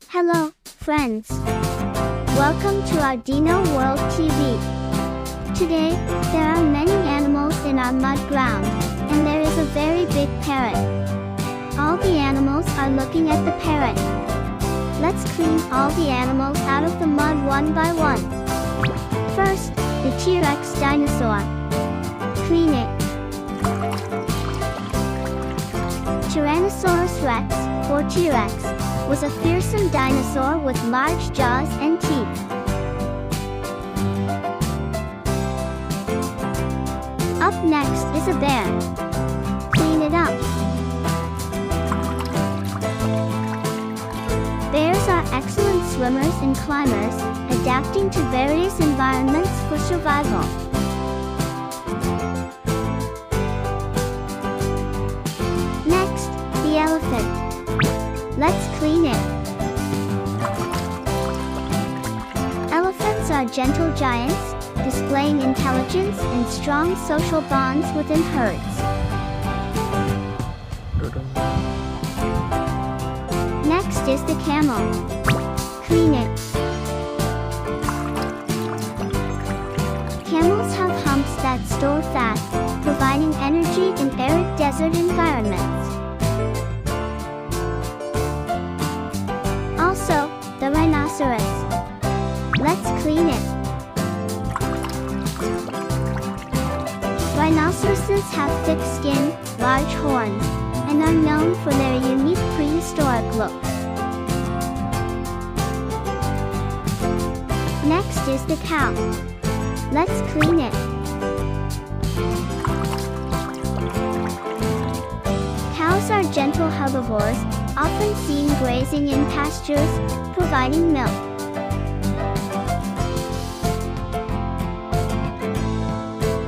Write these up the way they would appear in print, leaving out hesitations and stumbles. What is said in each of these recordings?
Hello, friends. Welcome to our Dino World TV. Today, there are many animals in our mud ground, and there is a very big parrot. All the animals are looking at the parrot. Let's clean all the animals out of the mud one by one. First, the TRex dinosaur. Clean it. Tyrannosaurus rex, or T-Rex, was a fearsome dinosaur with large jaws and teeth. Up next is a bear. Clean it up. Bears are excellent swimmers and climbers, adapting to various environments for survival. Next, the elephant. Let's clean it. Elephants are gentle giants, displaying intelligence and strong social bonds within herds. Next is the camel. Clean it. Camels have humps that store fat, providing energy in arid desert environments. Also, the rhinoceros. Let's clean it. Rhinoceroses have thick skin, large horns, and are known for their unique prehistoric look. Next is the cow. Let's clean it. Cows are gentle herbivores, often seen grazing in pastures, providing milk.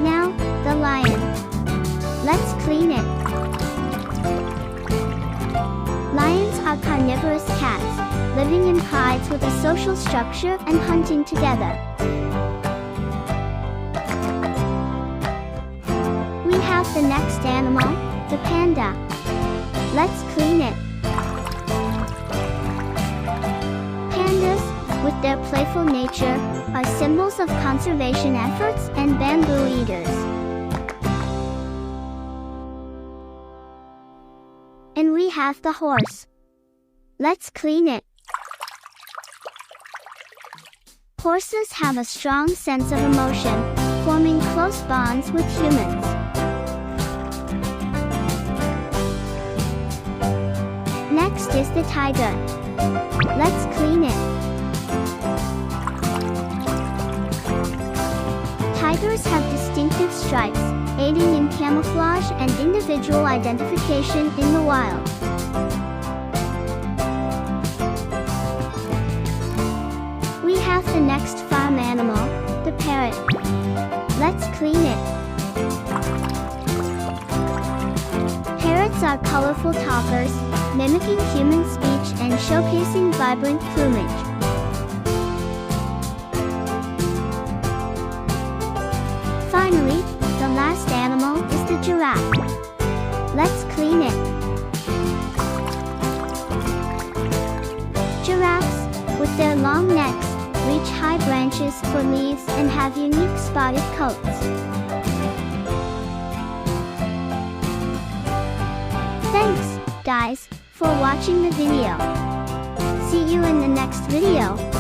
Now, the lion. Let's clean it. Lions are carnivorous cats, living in hides with a social structure and hunting together. We have the next animal, the panda. Let's clean it. Pandas, with their playful nature, are symbols of conservation efforts and bamboo eaters. And we have the horse. Let's clean it. Horses have a strong sense of emotion, forming close bonds with humans. Next is the tiger. Let's clean it. Tigers have distinctive stripes, aiding in camouflage and individual identification in the wild. We have the next farm animal, the parrot. Let's clean it. Parrots are colorful talkers, mimicking human speech and showcasing vibrant plumage. Finally, the last animal is the giraffe. Let's clean it. Giraffes, with their long necks, reach high branches for leaves and have unique spotted coats. Thanks, guys, for watching the video. See you in the next video.